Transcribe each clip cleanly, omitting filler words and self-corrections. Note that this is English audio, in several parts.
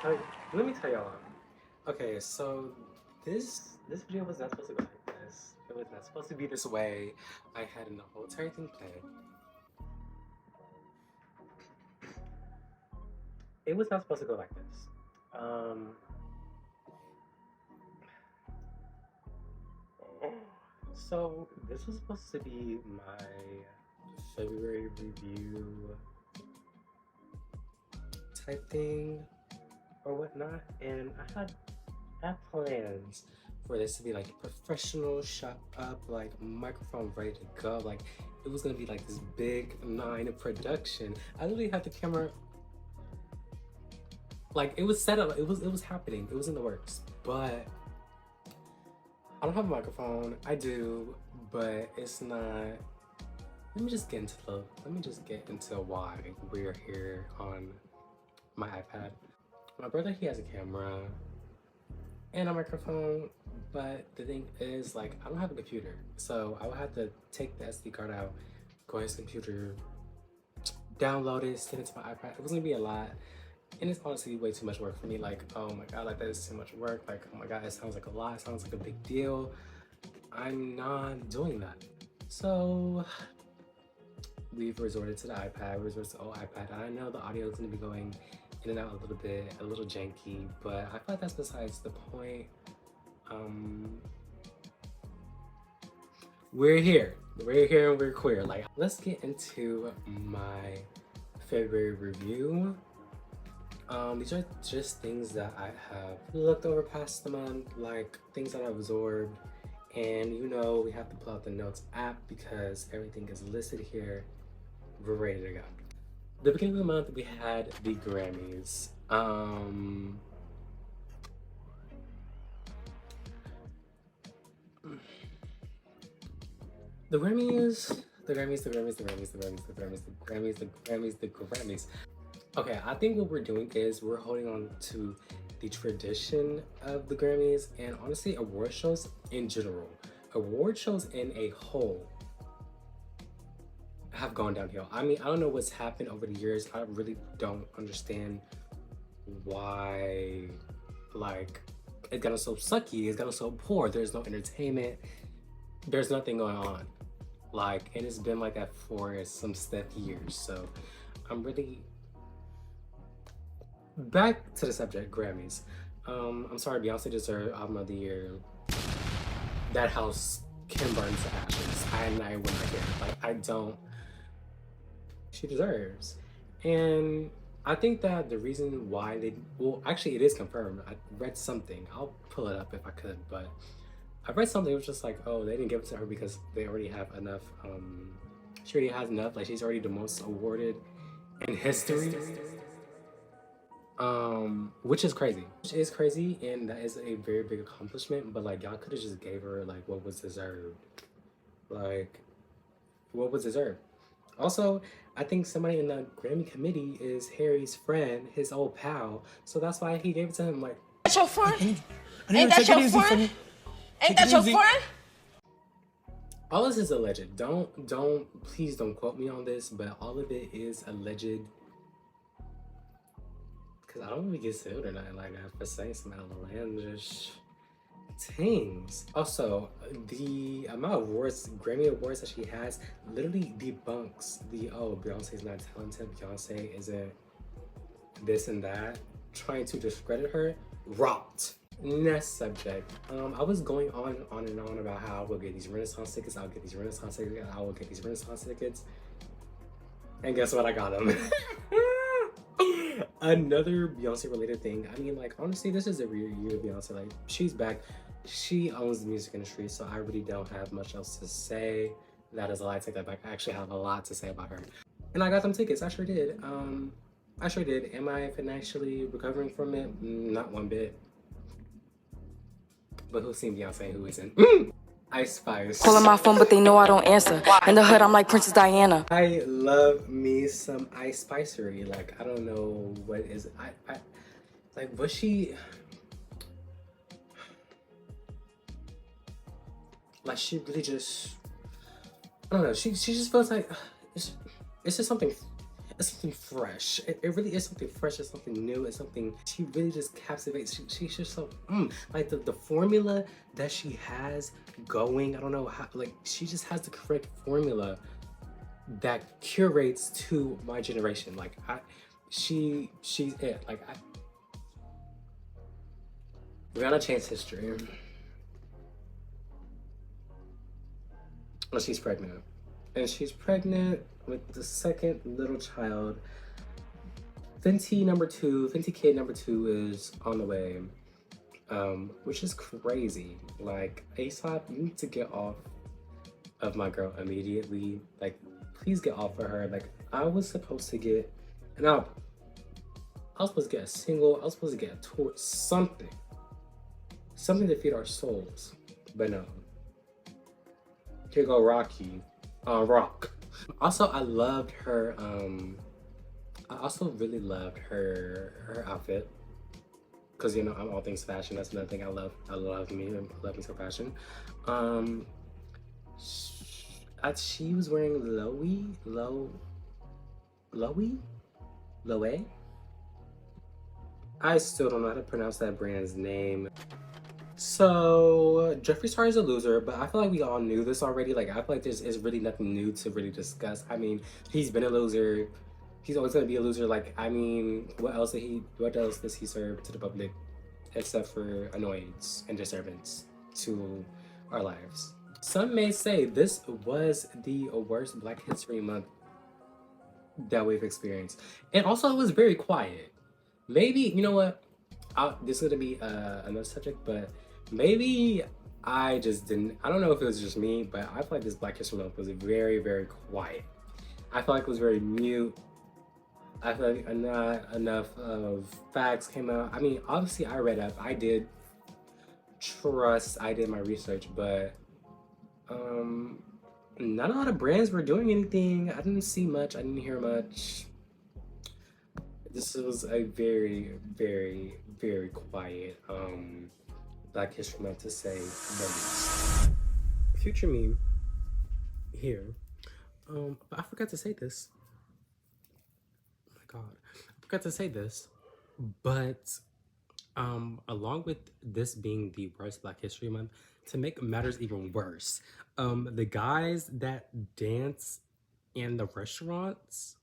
let me tell y'all. Okay, so this video was not supposed to go like this. It was not supposed to be this way. I had the whole entire thing planned. It was not supposed to go like this. So this was supposed to be my February review type thing or whatnot, and I had plans for this to be like professional, shot up, like microphone ready to go. Like it was gonna be like this big 9 production. I literally had the camera, like it was set up, it was happening, it was in the works, but I don't have a microphone. I do, but it's not. Let me just get into why we're here on my iPad. My brother, he has a camera and a microphone, but the thing is, like, I don't have a computer, so I would have to take the SD card out, go on his computer, download it, send it to my iPad. It was gonna be a lot. And it's honestly way too much work for me. Like, oh my god, like that is too much work. Like, oh my god, it sounds like a lot. It sounds like a big deal. I'm not doing that. So we've resorted to the iPad. We resorted to the old iPad. I know the audio is gonna be going in and out a little bit, a little janky, but I feel like that's besides the point. We're here. We're here and we're queer. Like, let's get into my February review. These are just things that I have looked over past the month, like things that I've absorbed. And you know, we have to pull out the notes app because everything is listed here. We're ready to go. The beginning of the month, we had the Grammys. The Grammys. Okay, I think what we're doing is we're holding on to the tradition of the Grammys, and honestly, award shows in general, award shows in a whole have gone downhill. I mean, I don't know what's happened over the years. I really don't understand why, like, it's gotten so sucky, it's gotten so poor. There's no entertainment, there's nothing going on. Like, and it's been like that for some stiff years. So I'm really back to the subject, Grammys. I'm sorry, Beyonce deserved Album of the Year. That house can burn to ashes. I am not even gonna care. Like, I don't. She deserves. And I think that the reason why they, well, actually, it is confirmed. I read something. I'll pull it up if I could, but I read something. It was just like, oh, they didn't give it to her because they already have enough. She already has enough. Like, she's already the most awarded in history. Which is crazy. And that is a very big accomplishment, but like y'all could have just gave her like what was deserved. Like, what was deserved. Also, I think somebody in the Grammy committee is Harry's friend, his old pal, so that's why he gave it to him. Like, that's your friend? Ain't that your friend? Ain't that your friend? All this is alleged. Please don't quote me on this, but all of it is alleged. Cause I don't really get sued or nothing like that for saying some outlandish things. Also, the amount of awards, Grammy awards that she has literally debunks the, oh, Beyonce's not talented, Beyonce isn't this and that, trying to discredit her. Rot. Next subject. I was going on and on about how I will get these Renaissance tickets, I'll get these Renaissance tickets, I will get these Renaissance tickets. And guess what? I got them. Another Beyonce related thing. I mean, like, honestly, this is a real year of Beyonce. Like, she's back. She owns the music industry, so I really don't have much else to say. That is a lie. I take that back. I actually have a lot to say about her. And I got them tickets. I sure did. I sure did. Am I financially recovering from it? Not one bit. But who's seen Beyonce? Who isn't? Ice Spice. Calling my phone, but they know I don't answer. In the hood, I'm like Princess Diana. I love me some Ice Spicery. Like, I don't know what is I like, was she like, she really just, I don't know, she just feels like it's just something, It's something fresh. It really is something fresh. It's something new. It's something, she really just captivates. She's just so, like the formula that she has going, I don't know how, like she just has the correct formula that curates to my generation. Like she's it. Like we're gonna change history. Well, she's pregnant. And she's pregnant with the second little child. Fenty kid number two is on the way. Which is crazy. Like, ASAP, you need to get off of my girl immediately. Like, please get off of her. Like, I was supposed to get an album. I was supposed to get a single. I was supposed to get a tour. Something. Something to feed our souls. But no. Here go Rocky. Rock. Also, I loved her, I also really loved her outfit. Cause you know, I'm all things fashion. That's another thing I love. I love me some fashion. She was wearing Loewe? I still don't know how to pronounce that brand's name. So Jeffree Star is a loser, but I feel like we all knew this already. Like, I feel like there's really nothing new to really discuss. I mean, he's been a loser. He's always gonna be a loser. Like, I mean, what else does he serve to the public except for annoyance and disturbance to our lives? Some may say this was the worst Black History Month that we've experienced. And also, it was very quiet. Maybe, you know what? This is gonna be another subject, but maybe I just didn't, I don't know if it was just me, but I feel like this Black History Month was very, very quiet. I feel like it was very mute. I feel like not enough of facts came out. I mean, obviously I read up, I did my research, but not a lot of brands were doing anything. I didn't see much, I didn't hear much. This was a very, very, very quiet Black History Month, to say the least. Future meme here. But I forgot to say this. Oh my god. I forgot to say this. But along with this being the worst Black History Month, to make matters even worse, the guys that dance in the restaurants,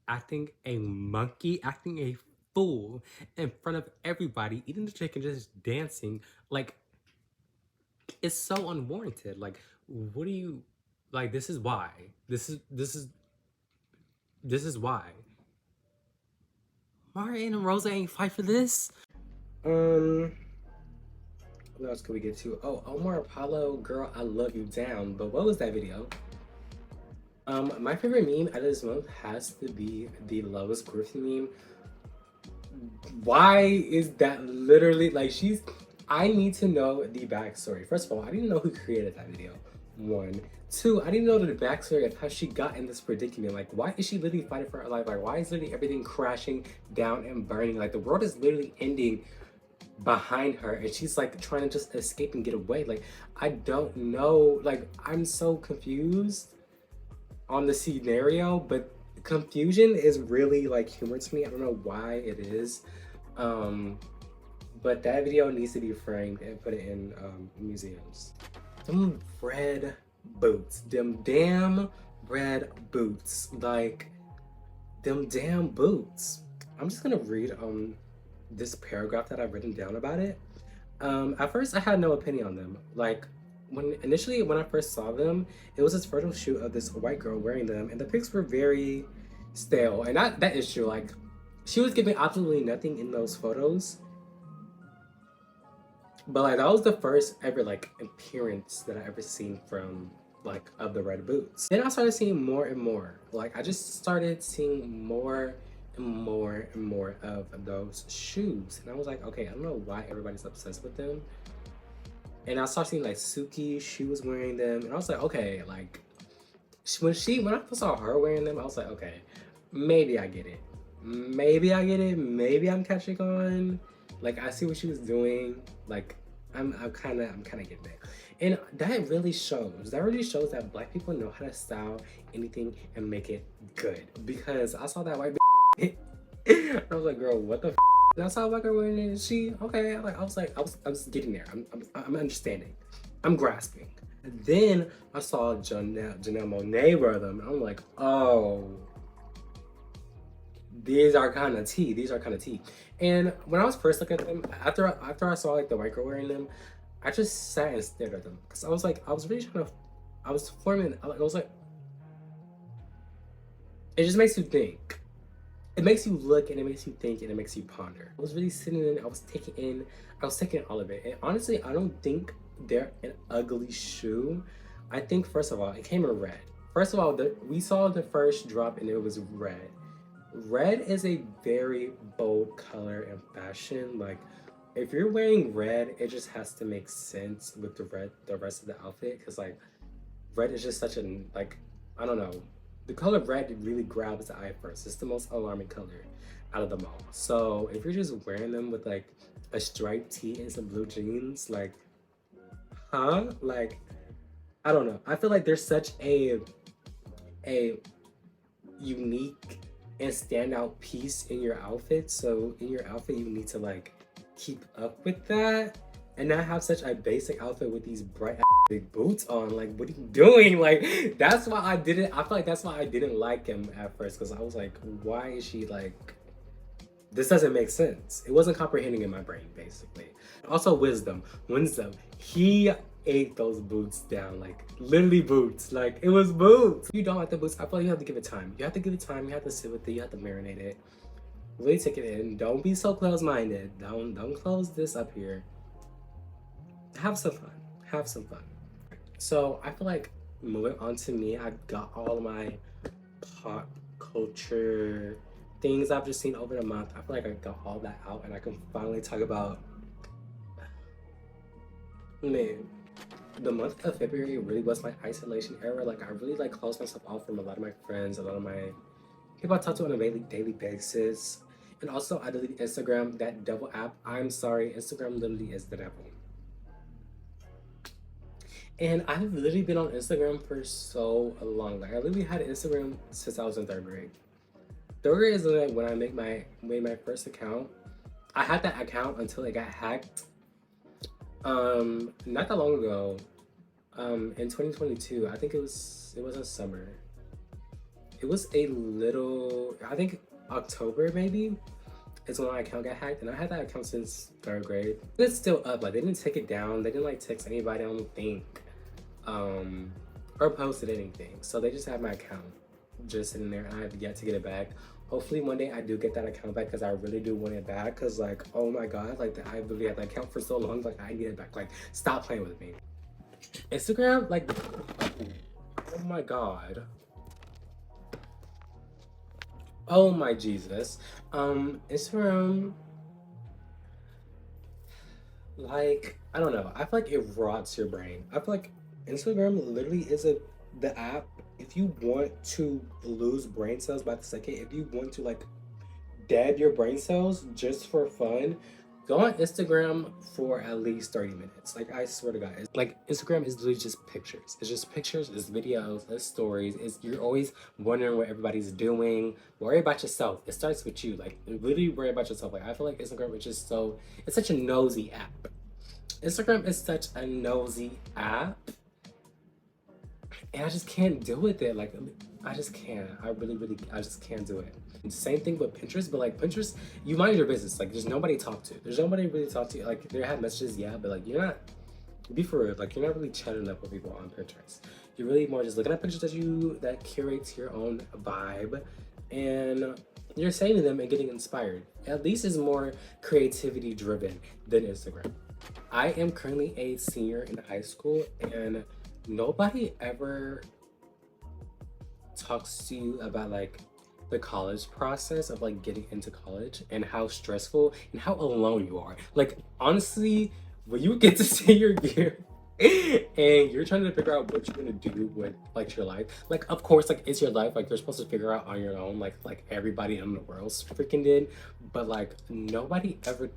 acting a monkey, acting a fool in front of everybody, eating the chicken, just dancing, like, it's so unwarranted. Like, what do you, like, this is why. This is why. Martin and Rosa ain't fight for this. What else could we get to? Oh, Omar Apollo, girl, I love you down. But what was that video? My favorite meme out of this month has to be the Lois Griffin meme. Why is that literally, like, I need to know the backstory. First of all, I didn't know who created that video. 1. 2, I didn't know the backstory of how she got in this predicament. Like, why is she literally fighting for her life? Like, why is literally everything crashing down and burning? Like, the world is literally ending behind her and she's like trying to just escape and get away. Like, I don't know. Like, I'm so confused on the scenario, but confusion is really like humor to me. I don't know why it is, but that video needs to be framed and put it in museums. Them red boots, them damn red boots, like them damn boots. I'm just gonna read this paragraph that I've written down about it. At first I had no opinion on them. Like, when I first saw them, it was this photo shoot of this white girl wearing them, and the pics were very stale. And that is true. Like, she was giving absolutely nothing in those photos. But like, that was the first ever like appearance that I ever seen from like of the red boots. Then I started seeing more and more. Like, I just started seeing more and more and more of those shoes, and I was like, okay, I don't know why everybody's obsessed with them. And I started seeing like Suki, she was wearing them, and I was like, okay, like when I first saw her wearing them, I was like, okay, maybe I get it. Maybe I'm catching on. Like, I see what she was doing. Like, I'm kind of getting it, and that really shows. That really shows that Black people know how to style anything and make it good. Because I saw that white. I was like, girl, what the? That's how Black girl wearing it. She okay? Like I was getting there. I'm understanding. I'm grasping. And then I saw Janelle Monáe wear them, and I'm like, oh. These are kind of tea. These are kind of tea. And when I was first looking at them, after I saw like the white girl wearing them, I just sat and stared at them because I was like, I was really trying to, I was forming. I was like, it just makes you think. It makes you look and it makes you think and it makes you ponder. I was really sitting in. I was taking in all of it. And honestly, I don't think they're an ugly shoe. I think first of all, it came in red. First of all, we saw the first drop and it was red. Red is a very bold color in fashion. Like, if you're wearing red, it just has to make sense with the rest of the outfit. Because, like, red is just such a, like, I don't know. The color red really grabs the eye first. It's the most alarming color out of them all. So, if you're just wearing them with, like, a striped tee and some blue jeans, like, huh? Like, I don't know. I feel like there's such a unique and standout piece in your outfit. So in your outfit, you need to like keep up with that and not have such a basic outfit with these bright big boots on. Like, what are you doing? Like, that's why I feel like that's why I didn't like him at first, because I was like, why is she like, this doesn't make sense. It wasn't comprehending in my brain, basically. Also, Wisdom, he ate those boots down, like literally boots. Like, it was boots. If you don't like the boots, I feel like you have to give it time. You have to give it time. You have to sit with it. You have to marinate it. Really take it in. Don't be so close-minded. Don't close this up here. Have some fun. Have some fun. So I feel like moving on to me, I got all of my pop culture things I've just seen over the month. I feel like I got all that out and I can finally talk about, man, the month of February really was my isolation era. Like, I really like closed myself off from a lot of my friends, a lot of my people I talk to on a daily basis. And also I deleted Instagram, that devil app. I'm sorry, Instagram literally is the devil. And I've literally been on Instagram for so long. Like, I literally had Instagram since I was in 3rd grade. 3rd grade is when I made my first account. I had that account until it got hacked. Not that long ago. In 2022, I think it was in summer. It was I think October maybe, is when my account got hacked, and I had that account since 3rd grade. It's still up. Like, they didn't take it down. They didn't like text anybody, I don't think, or posted anything. So they just had my account just sitting there, and I have yet to get it back. Hopefully one day I do get that account back, because I really do want it back. Because, like, oh my god, like, I really had that account for so long. Like, I need it back. Like, stop playing with me. Instagram, like, oh my god. Oh my Jesus. Instagram, like, I don't know. I feel like it rots your brain. I feel like Instagram literally is the app. If you want to lose brain cells by the second, if you want to like dead your brain cells just for fun, go on Instagram for at least 30 minutes. Like, I swear to God. Like, Instagram is literally just pictures. It's just pictures, it's videos, it's stories. You're always wondering what everybody's doing. Worry about yourself. It starts with you. Like, literally worry about yourself. Like, I feel like Instagram is just it's such a nosy app. Instagram is such a nosy app. And I just can't deal with it. Like, I just can't. I just can't do it. Same thing with Pinterest, but like Pinterest, you mind your business. Like, there's nobody to talk to. There's nobody really to talk to. Like, they have messages, yeah, but like, you're not, be for real, like, you're not really chatting up with people on Pinterest. You're really more just looking at pictures that curates your own vibe, and you're saving them and getting inspired. At least it's more creativity driven than Instagram. I am currently a senior in high school, and nobody ever talks to you about like the college process of like getting into college and how stressful and how alone you are. Like, honestly, when you get to senior year and you're trying to figure out what you're gonna do with like your life, like, of course, like, it's your life, like, you're supposed to figure out on your own, like everybody in the world freaking did, but like, nobody ever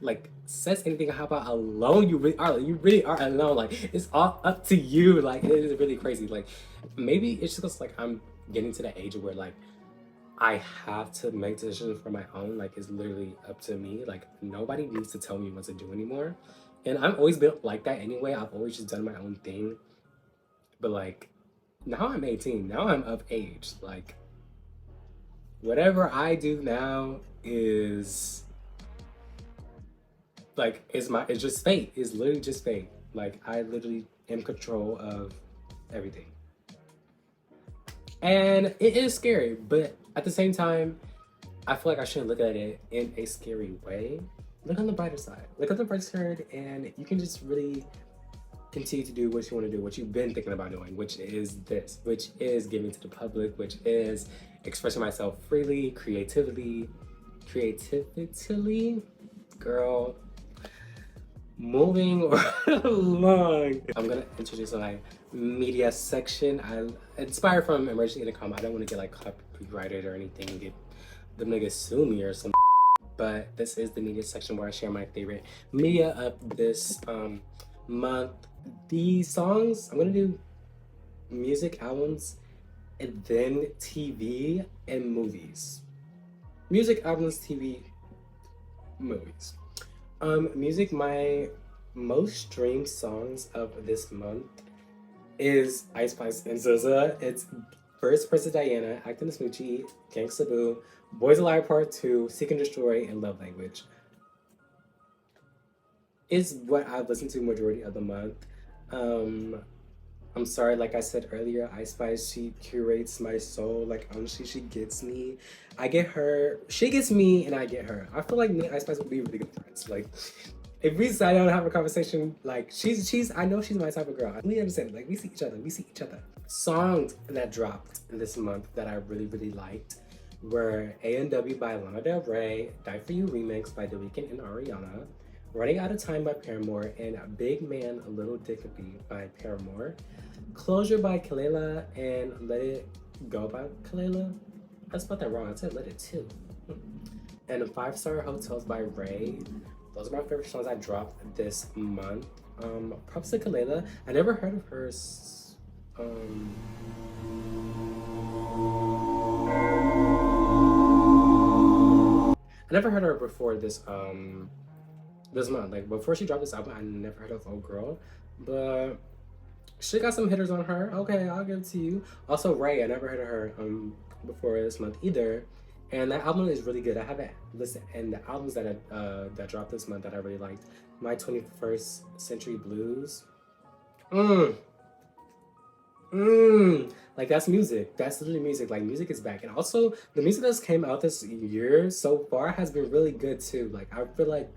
like says anything about alone, you really are alone. Like it's all up to you. Like it is really crazy. Like maybe it's just like I'm getting to the age where like I have to make decisions for my own. Like it's literally up to me. Like nobody needs to tell me what to do anymore. And I've always been like that anyway. I've always just done my own thing. But like now I'm 18. Now I'm of age. Like whatever I do now is like it's just fate. It's literally just fate. Like I literally am in control of everything. And it is scary, but at the same time, I feel like I shouldn't look at it in a scary way. Look on the brighter side. Look on the brighter side, and you can just really continue to do what you want to do, what you've been thinking about doing, which is this, which is giving to the public, which is expressing myself freely, creatively, girl. Moving along, I'm gonna introduce my media section. I inspired from Emergency Intercom. I don't want to get like copyrighted or anything and get them niggas sue me or some. But this is the media section where I share my favorite media of this month. The songs I'm gonna do music, albums, and then TV and movies. Music, albums, TV, movies. Music, my most streamed songs of this month is Ice Spice and SZA. It's First Princess Diana, Acting the Smoochie, Gangsta Boo, Boys Alive Part 2, Seek and Destroy, and Love Language. Is what I've listened to majority of the month. I'm sorry, like I said earlier, Ice Spice, she curates my soul. Like honestly, she gets me. I get her, she gets me, and I get her. I feel like me and Ice Spice would be really good friends. Like if we sat down and have a conversation, like she's I know she's my type of girl. We understand, like we see each other. Songs that dropped this month that I really liked were A&W by Lana Del Rey, Die For You Remix by The Weeknd and Ariana, Running Out of Time by Paramore, and Big Man A Little Dickabee by Paramore, Closure by Kalela, and Let It Go by Kalela. I spelled that wrong, I said Let It Too. And 5 Star Hotels by Ray. Those are my favorite songs I dropped this month. Props to Kalela. I never heard of her. I never heard of her before this month. Like before she dropped this album, I never heard of Old Girl, but she got some hitters on her. Okay, I'll give it to you. Also Ray, I never heard of her before this month either, and that album is really good. I haven't listened, and the albums that that dropped this month that I really liked, My 21st Century Blues. Like that's music. That's literally music. Like music is back, and also the music that's came out this year so far has been really good too. Like I feel like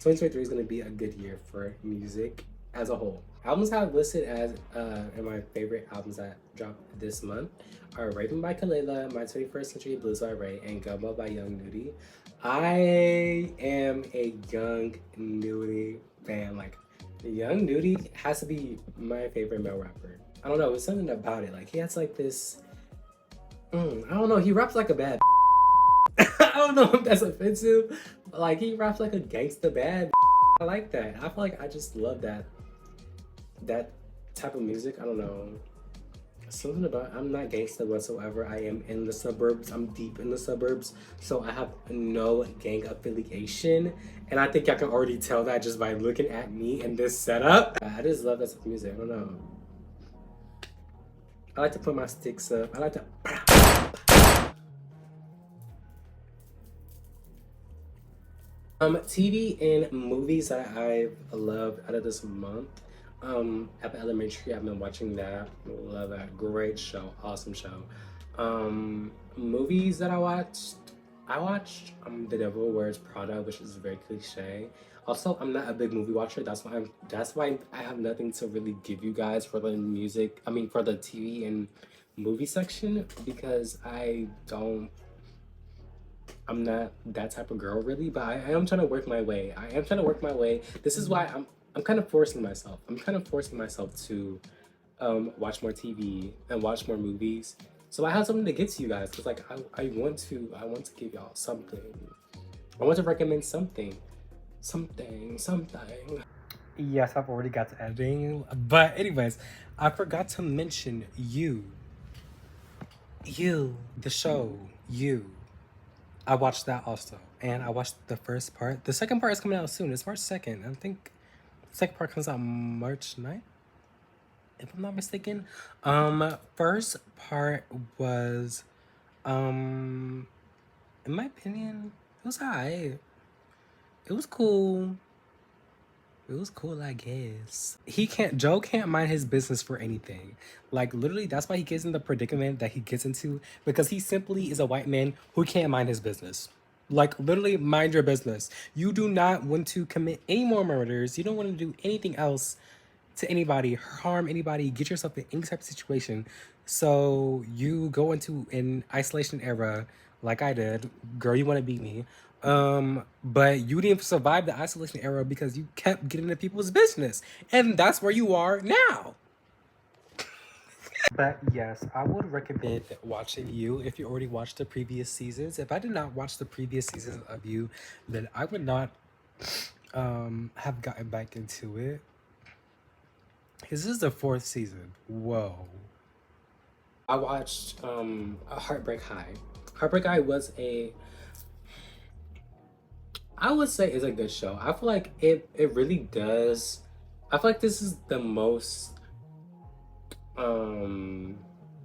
2023 is gonna be a good year for music as a whole. Albums I have listed as and my favorite albums that dropped this month are Raven by Kalela, My 21st Century Blues by Ray, and Gumbo by Young Nudy. I am a Young Nudy fan. Like Young Nudy has to be my favorite male rapper. I don't know, it's something about it. Like he has like this, I don't know, he raps like a bad I don't know if that's offensive, but like he raps like a gangsta bad I like that. I feel like I just love that type of music. I don't know, something about, I'm not gangsta whatsoever. I am in the suburbs. I'm deep in the suburbs, so I have no gang affiliation, and I think I can already tell that just by looking at me in this setup. I just love that type of music. I don't know, I like to put my sticks up. I like to TV and movies that I've loved out of this month. At Elementary, I've been watching that. Love that. Great show. Awesome show. Movies that I watched The Devil Wears Prada, which is very cliche. Also, I'm not a big movie watcher. That's why I have nothing to really give you guys for the music. I mean, for the TV and movie section, because I'm not that type of girl really. But I am trying to work my way. This is why I'm kind of forcing myself. To watch more TV and watch more movies. So I have something to get to you guys. Cause like I want to give y'all something. I want to recommend something. something. Yes, I've already got to editing. But anyways, I forgot to mention You, the show, You. I watched that also. And I watched the first part. The second part is coming out soon. It's March 2nd. I think the second part comes out March 9th, if I'm not mistaken. First part was, in my opinion, it was alright. It was cool. It was cool, I guess. Joe can't mind his business for anything. Like, literally, that's why he gets in the predicament that he gets into, because he simply is a white man who can't mind his business. Like, literally, mind your business. You do not want to commit any more murders. You don't want to do anything else to anybody, harm anybody, get yourself in any type of situation. So you go into an isolation era like I did. Girl, you want to beat me. But you didn't survive the isolation era because you kept getting into people's business. And that's where you are now. But yes, I would recommend watching You if you already watched the previous seasons. If I did not watch the previous seasons of You, then I would not have gotten back into it. This is the 4th season. Whoa. I watched Heartbreak High. Heartbreak High was I would say it's a good show. I feel like it really does. I feel like this is the most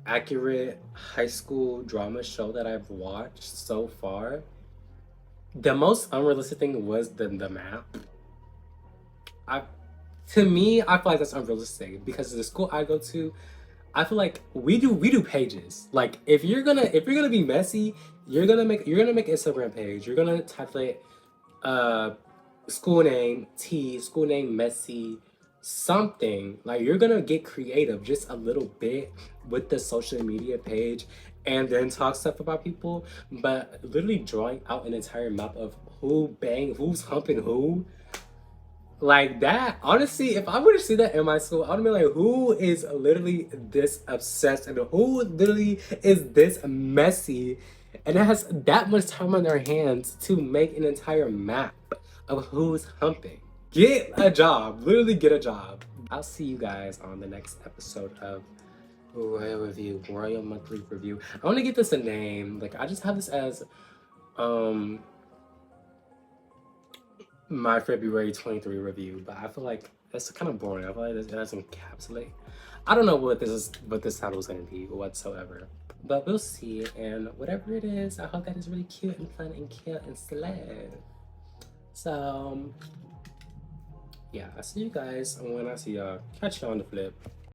accurate high school drama show that I've watched so far. The most unrealistic thing was the map. To me, I feel like that's unrealistic because the school I go to, I feel like we do pages. Like if you're gonna be messy, you're gonna make an Instagram page. You're gonna calculate school name school name messy something. Like you're gonna get creative just a little bit with the social media page and then talk stuff about people. But literally drawing out an entire map of who's humping who. Like that, honestly, if I were to see that in my school, I would be like, who is literally this obsessed and who literally is this messy and it has that much time on their hands to make an entire map of who's humping? Get a job, literally get a job. I'll see you guys on the next episode of Royal Monthly Review. I want to give this a name. Like, I just have this as, my February 23 review, but I feel like that's kind of boring. I feel like it doesn't encapsulate. I don't know what this title is going to be whatsoever, but we'll see. And whatever it is, I hope that is really cute and fun and cute and slay. So yeah, I see you guys when I see y'all. Catch you on the flip.